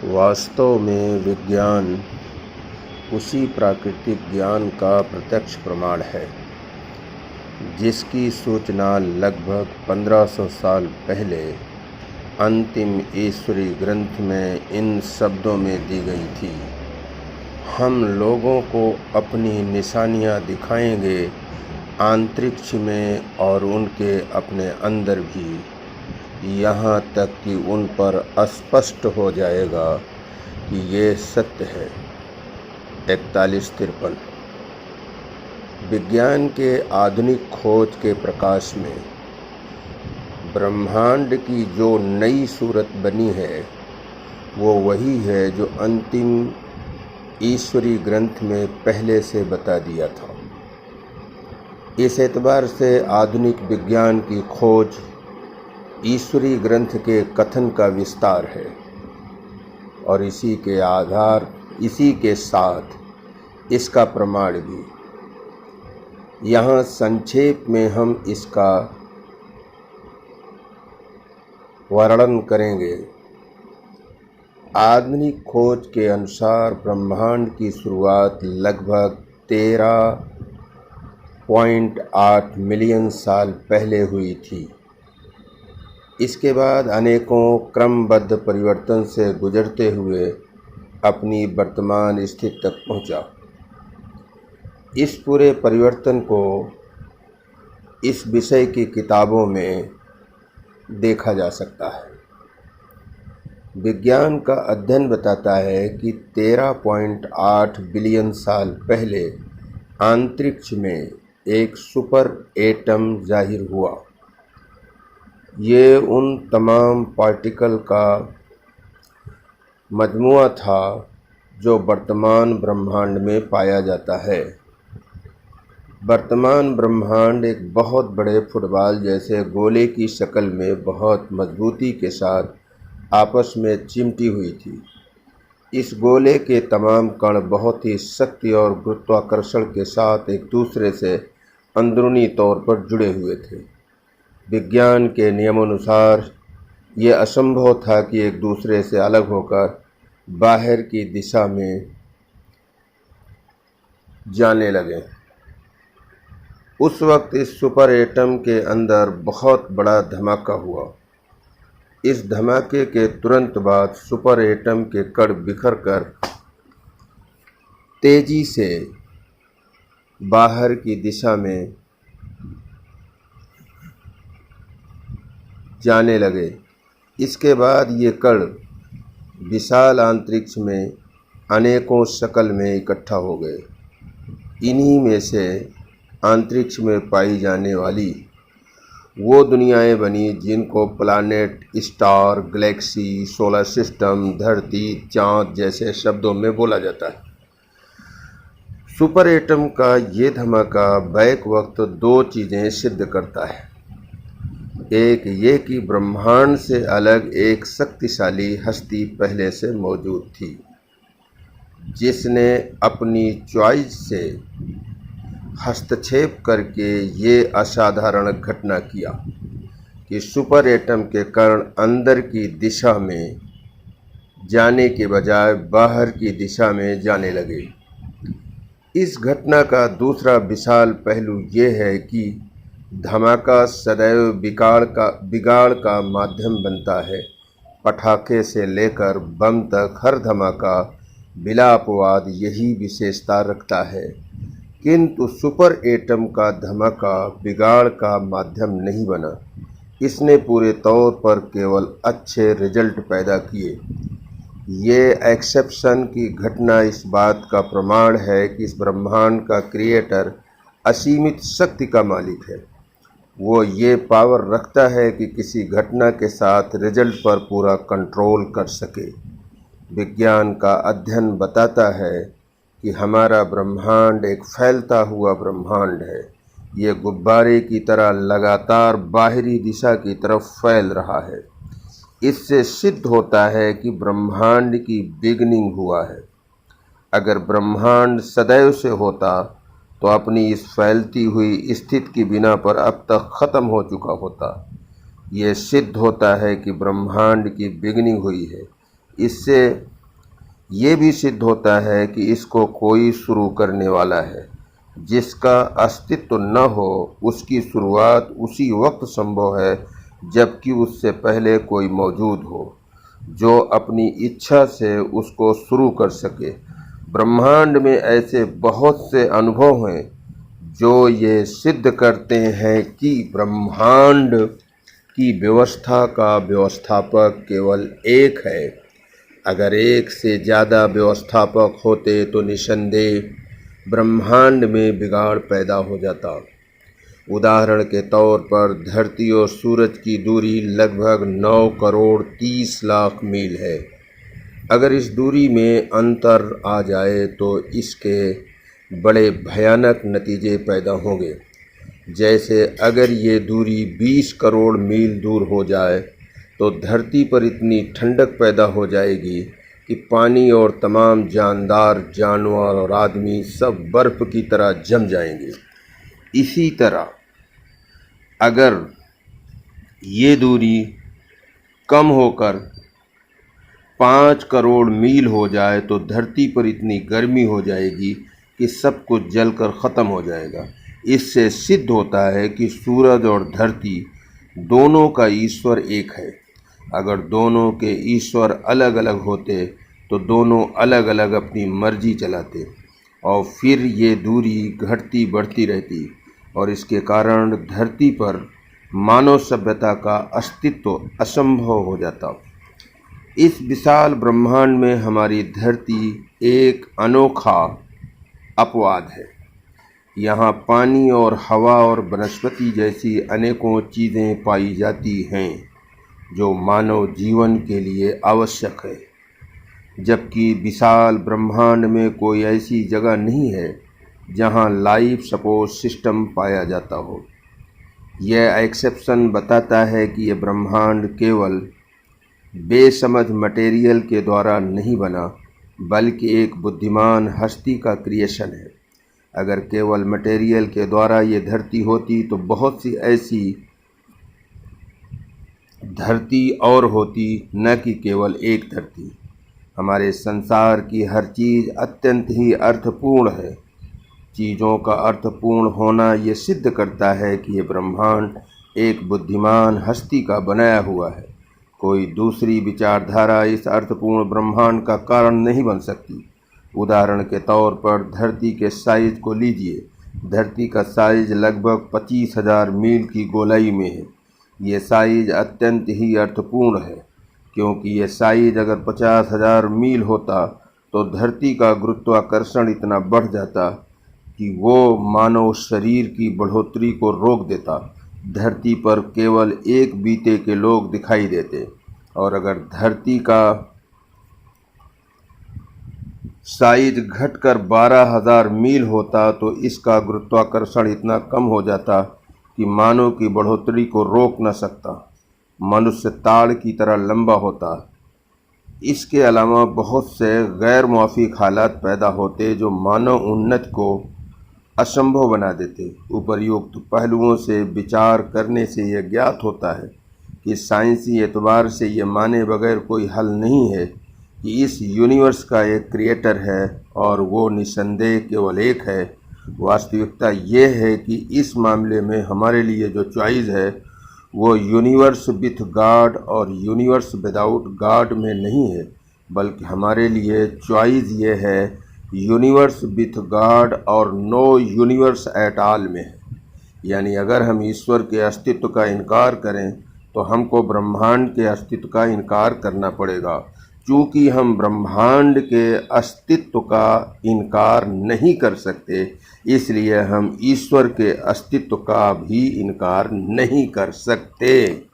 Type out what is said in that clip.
वास्तव में विज्ञान उसी प्राकृतिक ज्ञान का प्रत्यक्ष प्रमाण है जिसकी सूचना लगभग 1500 साल पहले अंतिम ईश्वरी ग्रंथ में इन शब्दों में दी गई थी। हम लोगों को अपनी निशानियां दिखाएंगे अंतरिक्ष में और उनके अपने अंदर भी, यहाँ तक कि उन पर स्पष्ट हो जाएगा कि ये सत्य है। 41-53 विज्ञान के आधुनिक खोज के प्रकाश में ब्रह्मांड की जो नई सूरत बनी है वो वही है जो अंतिम ईश्वरी ग्रंथ में पहले से बता दिया था। इस एतबार से आधुनिक विज्ञान की खोज ईश्वरी ग्रंथ के कथन का विस्तार है और इसी के साथ इसका प्रमाण भी। यहाँ संक्षेप में हम इसका वर्णन करेंगे। आधुनिक खोज के अनुसार ब्रह्मांड की शुरुआत लगभग 13.8 मिलियन साल पहले हुई थी। इसके बाद अनेकों क्रमबद्ध परिवर्तन से गुजरते हुए अपनी वर्तमान स्थिति तक पहुंचा। इस पूरे परिवर्तन को इस विषय की किताबों में देखा जा सकता है। विज्ञान का अध्ययन बताता है कि 13.8 बिलियन साल पहले अंतरिक्ष में एक सुपर एटम जाहिर हुआ। ये उन तमाम पार्टिकल का मजमुआ था जो वर्तमान ब्रह्मांड में पाया जाता है। वर्तमान ब्रह्मांड एक बहुत बड़े फुटबॉल जैसे गोले की शक्ल में बहुत मजबूती के साथ आपस में चिमटी हुई थी। इस गोले के तमाम कण बहुत ही शक्ति और गुरुत्वाकर्षण के साथ एक दूसरे से अंदरूनी तौर पर जुड़े हुए थे। विज्ञान के नियमानुसार ये असंभव था कि एक दूसरे से अलग होकर बाहर की दिशा में जाने लगे। उस वक्त इस सुपर एटम के अंदर बहुत बड़ा धमाका हुआ। इस धमाके के तुरंत बाद सुपर एटम के कण बिखरकर तेजी से बाहर की दिशा में जाने लगे। इसके बाद ये कण विशाल अंतरिक्ष में अनेकों शक्ल में इकट्ठा हो गए। इन्हीं में से अंतरिक्ष में पाई जाने वाली वो दुनियाएं बनी जिनको planet, star, Galaxy, solar system, धरती, चाँद जैसे शब्दों में बोला जाता है। सुपर एटम का ये धमाका बैक वक्त दो चीज़ें सिद्ध करता है। एक ये कि ब्रह्मांड से अलग एक शक्तिशाली हस्ती पहले से मौजूद थी जिसने अपनी चॉइस से हस्तक्षेप करके ये असाधारण घटना किया कि सुपर एटम के कण अंदर की दिशा में जाने के बजाय बाहर की दिशा में जाने लगे। इस घटना का दूसरा विशाल पहलू ये है कि धमाका सदैव बिगाड़ का माध्यम बनता है। पटाखे से लेकर बम तक हर धमाका बिला अपवाद यही विशेषता रखता है। किंतु सुपर एटम का धमाका बिगाड़ का माध्यम नहीं बना। इसने पूरे तौर पर केवल अच्छे रिजल्ट पैदा किए। ये एक्सेप्शन की घटना इस बात का प्रमाण है कि इस ब्रह्मांड का क्रिएटर असीमित शक्ति का मालिक है। वो ये पावर रखता है कि किसी घटना के साथ रिजल्ट पर पूरा कंट्रोल कर सके। विज्ञान का अध्ययन बताता है कि हमारा ब्रह्मांड एक फैलता हुआ ब्रह्मांड है। ये गुब्बारे की तरह लगातार बाहरी दिशा की तरफ फैल रहा है। इससे सिद्ध होता है कि ब्रह्मांड की बिगनिंग हुआ है। अगर ब्रह्मांड सदैव से होता तो अपनी इस फैलती हुई स्थिति की बिना पर अब तक ख़त्म हो चुका होता। ये सिद्ध होता है कि ब्रह्मांड की बिगनिंग हुई है। इससे ये भी सिद्ध होता है कि इसको कोई शुरू करने वाला है। जिसका अस्तित्व न हो उसकी शुरुआत उसी वक्त संभव है जबकि उससे पहले कोई मौजूद हो, जो अपनी इच्छा से उसको शुरू कर सके। ब्रह्मांड में ऐसे बहुत से अनुभव हैं जो ये सिद्ध करते हैं कि ब्रह्मांड की व्यवस्था का व्यवस्थापक केवल एक है। अगर एक से ज़्यादा व्यवस्थापक होते तो निसंदेह ब्रह्मांड में बिगाड़ पैदा हो जाता। उदाहरण के तौर पर धरती और सूरज की दूरी लगभग 9 करोड़ 30 लाख मील है। अगर इस दूरी में अंतर आ जाए तो इसके बड़े भयानक नतीजे पैदा होंगे। जैसे अगर ये दूरी 20 करोड़ मील दूर हो जाए तो धरती पर इतनी ठंडक पैदा हो जाएगी कि पानी और तमाम जानदार जानवर और आदमी सब बर्फ़ की तरह जम जाएंगे। इसी तरह अगर ये दूरी कम होकर 5 करोड़ मील हो जाए तो धरती पर इतनी गर्मी हो जाएगी कि सब कुछ जलकर ख़त्म हो जाएगा। इससे सिद्ध होता है कि सूरज और धरती दोनों का ईश्वर एक है। अगर दोनों के ईश्वर अलग अलग होते तो दोनों अलग अलग अपनी मर्जी चलाते और फिर ये दूरी घटती बढ़ती रहती और इसके कारण धरती पर मानव सभ्यता का अस्तित्व असंभव हो जाता। इस विशाल ब्रह्मांड में हमारी धरती एक अनोखा अपवाद है। यहाँ पानी और हवा और वनस्पति जैसी अनेकों चीज़ें पाई जाती हैं जो मानव जीवन के लिए आवश्यक है, जबकि विशाल ब्रह्मांड में कोई ऐसी जगह नहीं है जहाँ लाइफ सपोर्ट सिस्टम पाया जाता हो। यह एक्सेप्शन बताता है कि यह ब्रह्मांड केवल बेसमझ मटेरियल के द्वारा नहीं बना, बल्कि एक बुद्धिमान हस्ती का क्रिएशन है। अगर केवल मटेरियल के द्वारा ये धरती होती तो बहुत सी ऐसी धरती और होती, न कि केवल एक धरती। हमारे संसार की हर चीज़ अत्यंत ही अर्थपूर्ण है। चीज़ों का अर्थपूर्ण होना ये सिद्ध करता है कि ये ब्रह्मांड एक बुद्धिमान हस्ती का बनाया हुआ है। कोई दूसरी विचारधारा इस अर्थपूर्ण ब्रह्मांड का कारण नहीं बन सकती। उदाहरण के तौर पर धरती के साइज को लीजिए। धरती का साइज लगभग 25,000 मील की गोलाई में है। ये साइज अत्यंत ही अर्थपूर्ण है, क्योंकि ये साइज अगर 50,000 मील होता तो धरती का गुरुत्वाकर्षण इतना बढ़ जाता कि वो मानव शरीर की बढ़ोतरी को रोक देता। धरती पर केवल एक बीते के लोग दिखाई देते, और अगर धरती का साइज घटकर 12,000 मील होता तो इसका गुरुत्वाकर्षण इतना कम हो जाता कि मानव की बढ़ोतरी को रोक न सकता। मनुष्य ताड़ की तरह लंबा होता। इसके अलावा बहुत से गैर मौफिक हालात पैदा होते जो मानव उन्नति को असंभव बना देते। उपर्युक्त पहलुओं से विचार करने से यह ज्ञात होता है कि साइंसी एतबार से ये माने बगैर कोई हल नहीं है कि इस यूनिवर्स का एक क्रिएटर है और वो निसंदेह केवल एक है। वास्तविकता ये है कि इस मामले में हमारे लिए जो चॉइस है वो यूनिवर्स विथ गॉड और यूनिवर्स विदाउट गॉड में नहीं है, बल्कि हमारे लिए चॉइस ये है यूनिवर्स विथ गॉड और नो यूनिवर्स एट ऑल में है। यानी अगर हम ईश्वर के अस्तित्व का इनकार करें तो हमको ब्रह्मांड के अस्तित्व का इनकार करना पड़ेगा। चूँकि हम ब्रह्मांड के अस्तित्व का इनकार नहीं कर सकते, इसलिए हम ईश्वर के अस्तित्व का भी इनकार नहीं कर सकते।